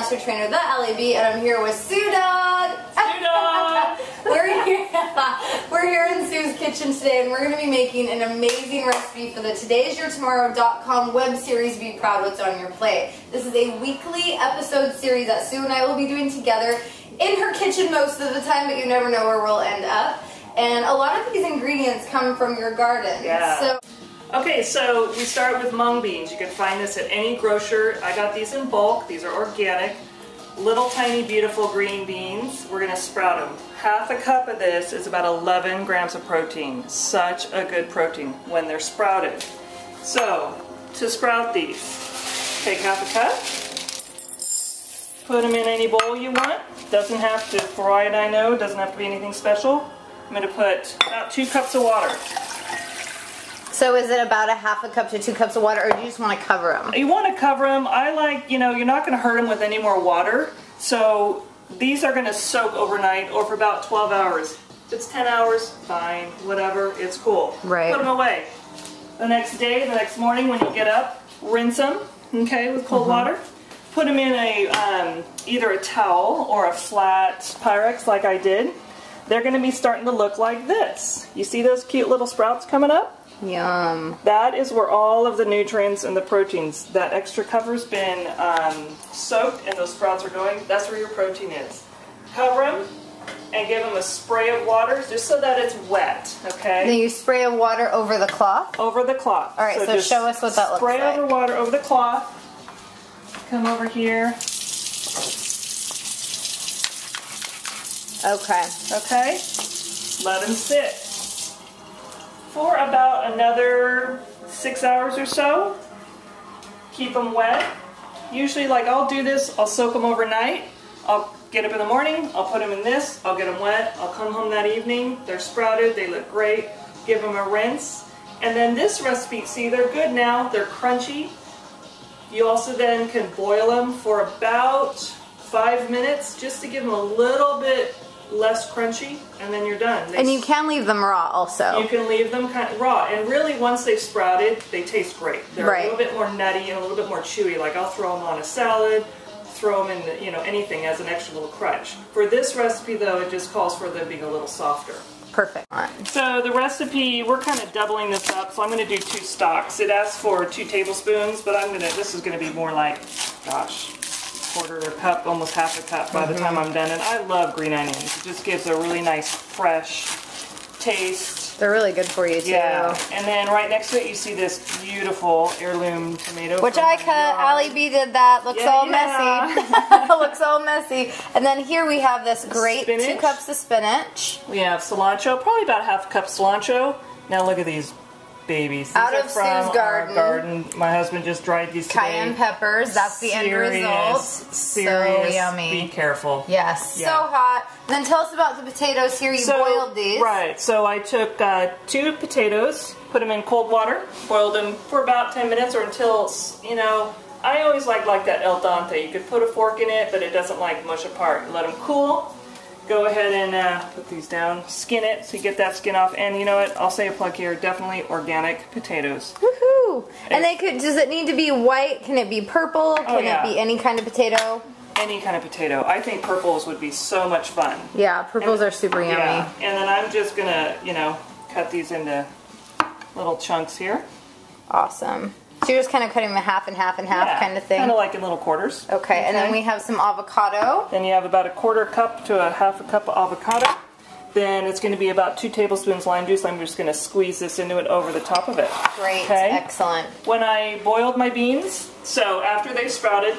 master trainer, TheAlliB, and I'm here with SueDog. SueDog! We're here in Sue's kitchen today, and we're going to be making an amazing recipe for the todaysyourtomorrow.com web series, Be Proud What's on Your Plate. This is a weekly episode series that Sue and I will be doing together in her kitchen most of the time, but you never know where we'll end up. And a lot of these ingredients come from your garden. Yeah. Okay, so we start with mung beans. You can find this at any grocer. I got these in bulk. These are organic. Little tiny beautiful green beans. We're going to sprout them. Half a cup of this is about 11 grams of protein. Such a good protein when they're sprouted. So, to sprout these, take half a cup. Put them in any bowl you want. Doesn't have to fry it, I know. Doesn't have to be anything special. I'm going to put about 2 cups of water. So is it about a half a cup to 2 cups of water, or do you just want to cover them? You want to cover them. I like, you know, you're not going to hurt them with any more water. So these are going to soak overnight or for about 12 hours. If it's 10 hours, fine, whatever, it's cool. Right. Put them away. The next day, the next morning when you get up, rinse them, okay, with cold water. Put them in a either a towel or a flat Pyrex like I did. They're going to be starting to look like this. You see those cute little sprouts coming up? Yum. That is where all of the nutrients and the proteins, that extra cover's been soaked and those sprouts are going. That's where your protein is. Cover them and give them a spray of water just so that it's wet, okay? Then you spray a water over the cloth? Over the cloth. Alright, so show us what that looks like. Spray over water over the cloth. Come over here. Okay. Okay? Let them sit for about another 6 hours or so. Keep them wet. Usually, like, I'll do this, I'll soak them overnight. I'll get up in the morning, I'll put them in this, I'll get them wet, I'll come home that evening, they're sprouted, they look great, give them a rinse. And then this recipe, see, they're good now, they're crunchy. You also then can boil them for about 5 minutes just to give them a little bit less crunchy, and then you're done. And you can leave them raw also. You can leave them kind of raw, and really once they've sprouted, they taste great. They're a little bit more nutty and a little bit more chewy. Like I'll throw them on a salad, throw them in, you know, anything as an extra little crunch. For this recipe though, it just calls for them being a little softer. Perfect. So the recipe, we're kind of doubling this up, so I'm going to do 2 stalks. It asks for 2 tablespoons, but this is going to be more like, gosh, quarter of a cup, almost half a cup by the time I'm done. And I love green onions. It just gives a really nice, fresh taste. They're really good for you too. Yeah. And then right next to it, you see this beautiful heirloom tomato. Which I cut. AlliB did that. Looks all messy. Looks all messy. And then here we have this great spinach. 2 cups of spinach. We have cilantro, probably about half a cup cilantro. Now look at these babies. These out of from Sue's garden. Our garden. My husband just dried these today. Cayenne peppers. That's the end result. Serious. So yummy. Be careful. Yes. Yeah. So hot. And then tell us about the potatoes here. You boiled these. Right. So I took 2 potatoes, put them in cold water, boiled them for about 10 minutes or until, you know, I always like that el dente. You could put a fork in it, but it doesn't like mush apart. Let them cool. Go ahead and put these down, skin it so you get that skin off, and you know what, I'll say a plug here, definitely organic potatoes. Woohoo! And they could, does it need to be white? Can it be purple? Can it be any kind of potato? Any kind of potato. I think purples would be so much fun. Yeah, purples are super yummy. Yeah, and then I'm just gonna, you know, cut these into little chunks here. Awesome. So you're just kind of cutting them half and half and half kind of thing? Kind of like in little quarters. Okay, and then we have some avocado. Then you have about a quarter cup to a half a cup of avocado. Then it's going to be about 2 tablespoons lime juice. I'm just going to squeeze this into it over the top of it. Great, excellent. When I boiled my beans, so after they've sprouted,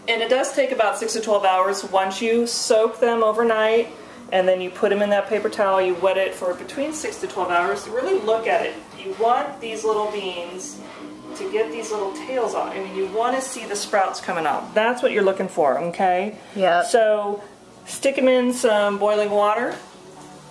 and it does take about 6 to 12 hours once you soak them overnight, and then you put them in that paper towel, you wet it for between 6 to 12 hours. Really look at it. You want these little beans to get these little tails off. I mean, you want to see the sprouts coming out. That's what you're looking for, okay? Yeah. So stick them in some boiling water.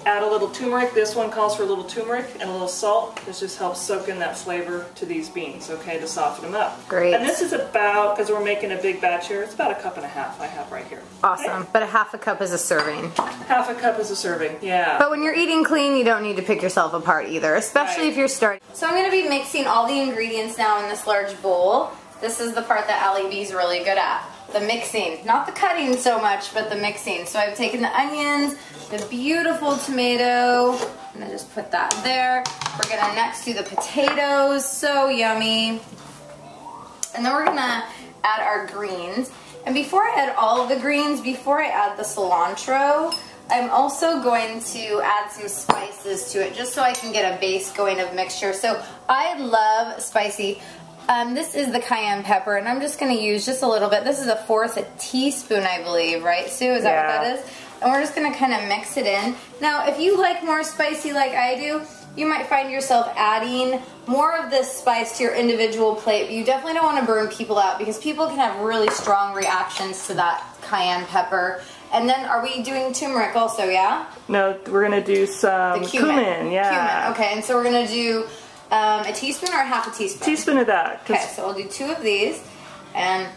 Add a little turmeric. This one calls for a little turmeric and a little salt. This just helps soak in that flavor to these beans, okay, to soften them up. Great. And this is about, because we're making a big batch here, it's about 1.5 cups I have right here. Awesome. Okay? But a half a cup is a serving. Half a cup is a serving, yeah. But when you're eating clean, you don't need to pick yourself apart either, especially if you're starting. So I'm going to be mixing all the ingredients now in this large bowl. This is the part that AlliB's really good at. the mixing. Not the cutting so much, but the mixing. So I've taken the onions, the beautiful tomato, I'm gonna just put that there. We're gonna next do the potatoes, so yummy. And then we're gonna add our greens. And before I add all of the greens, before I add the cilantro, I'm also going to add some spices to it, just so I can get a base going of mixture. So I love spicy. This is the cayenne pepper, and I'm just going to use just a little bit. This is a 1/4 teaspoon, I believe, right, Sue? Is that what that is? And we're just going to kind of mix it in. Now, if you like more spicy like I do, you might find yourself adding more of this spice to your individual plate, but you definitely don't want to burn people out because people can have really strong reactions to that cayenne pepper. And then, are we doing turmeric also, yeah? No, we're going to do some cumin, yeah. Cumin, okay, and so we're going to do a teaspoon or 1/2 teaspoon? Teaspoon of that. Okay, so we'll do 2 of these, and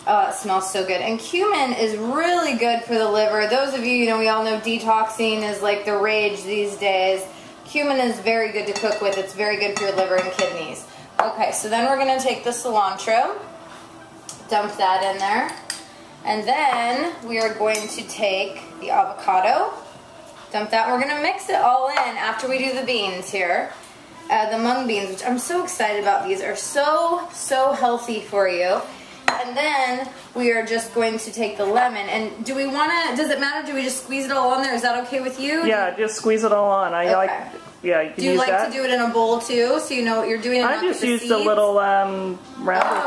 oh, it smells so good. And cumin is really good for the liver. Those of you, you know, we all know detoxing is like the rage these days. Cumin is very good to cook with. It's very good for your liver and kidneys. Okay, so then we're going to take the cilantro, dump that in there, and then we are going to take the avocado, dump that. We're going to mix it all in after we do the beans here. The mung beans, which I'm so excited about. These are so healthy for you. And then we are just going to take the lemon. And do we want to, does it matter, do we just squeeze it all on there? Is that okay with you? Yeah, just squeeze it all on. I like, yeah, you can use that. Do you like to do it in a bowl too, so you know what you're doing? I just used a little rounder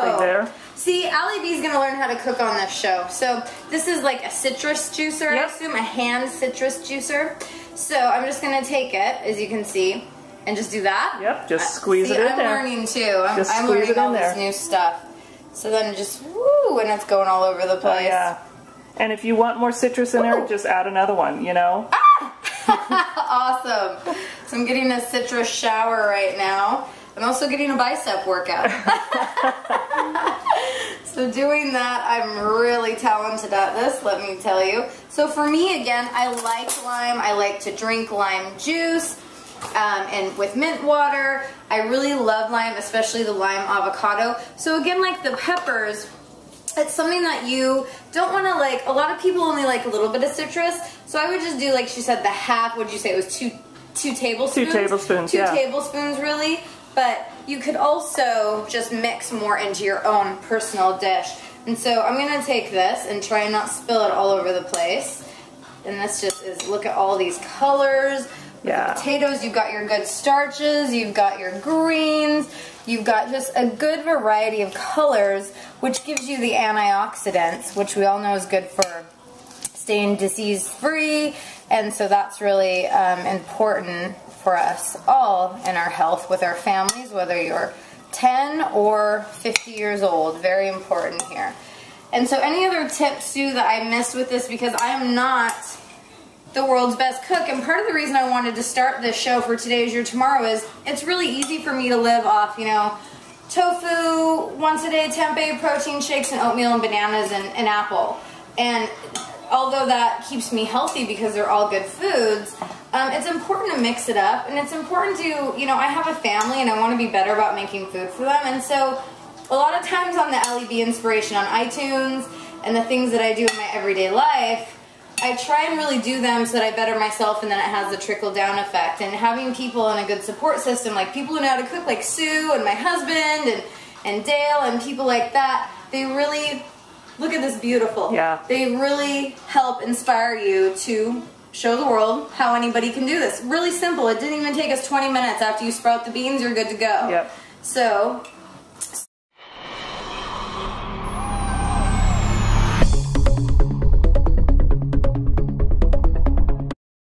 thing there. See, Alli B's going to learn how to cook on this show. So this is like a citrus juicer, I assume, a hand citrus juicer. So I'm just going to take it, as you can see, and just do that. Yep, just squeeze it in I'm there. I'm learning too. I'm learning all this new stuff. So then just, woo, and it's going all over the place. Oh, yeah. And if you want more citrus in there, just add another one, you know? Ah! Awesome. So I'm getting a citrus shower right now. I'm also getting a bicep workout. So doing that, I'm really talented at this, let me tell you. So for me, again, I like lime. I like to drink lime juice. And with mint water. I really love lime, especially the lime avocado. So again, like the peppers, it's something that you don't want to like. A lot of people only like a little bit of citrus, so I would just do, like she said, the half. Would you say it was two tablespoons? 2 tablespoons, yeah. 2 tablespoons, really. But you could also just mix more into your own personal dish. And so I'm going to take this and try and not spill it all over the place. And this just is, look at all these colors. Yeah. The potatoes, you've got your good starches, you've got your greens, you've got just a good variety of colors, which gives you the antioxidants, which we all know is good for staying disease-free, and so that's really important for us all in our health with our families, whether you're 10 or 50 years old. Very important here. And so any other tips, Sue, that I missed with this, because I'm not the world's best cook, and part of the reason I wanted to start this show for Today Is Your Tomorrow is it's really easy for me to live off, you know, tofu, once a day tempeh, protein shakes, and oatmeal and bananas and apple. And although that keeps me healthy because they're all good foods, it's important to mix it up, and it's important to, you know, I have a family and I want to be better about making food for them, and so a lot of times on the TheAlliB inspiration on iTunes and the things that I do in my everyday life, I try and really do them so that I better myself, and then it has a trickle-down effect. And having people in a good support system, like people who know how to cook, like Sue and my husband and Dale and people like that, they really, look at this beautiful. Yeah. They really help inspire you to show the world how anybody can do this. Really simple. It didn't even take us 20 minutes. After you sprout the beans, you're good to go. Yep. So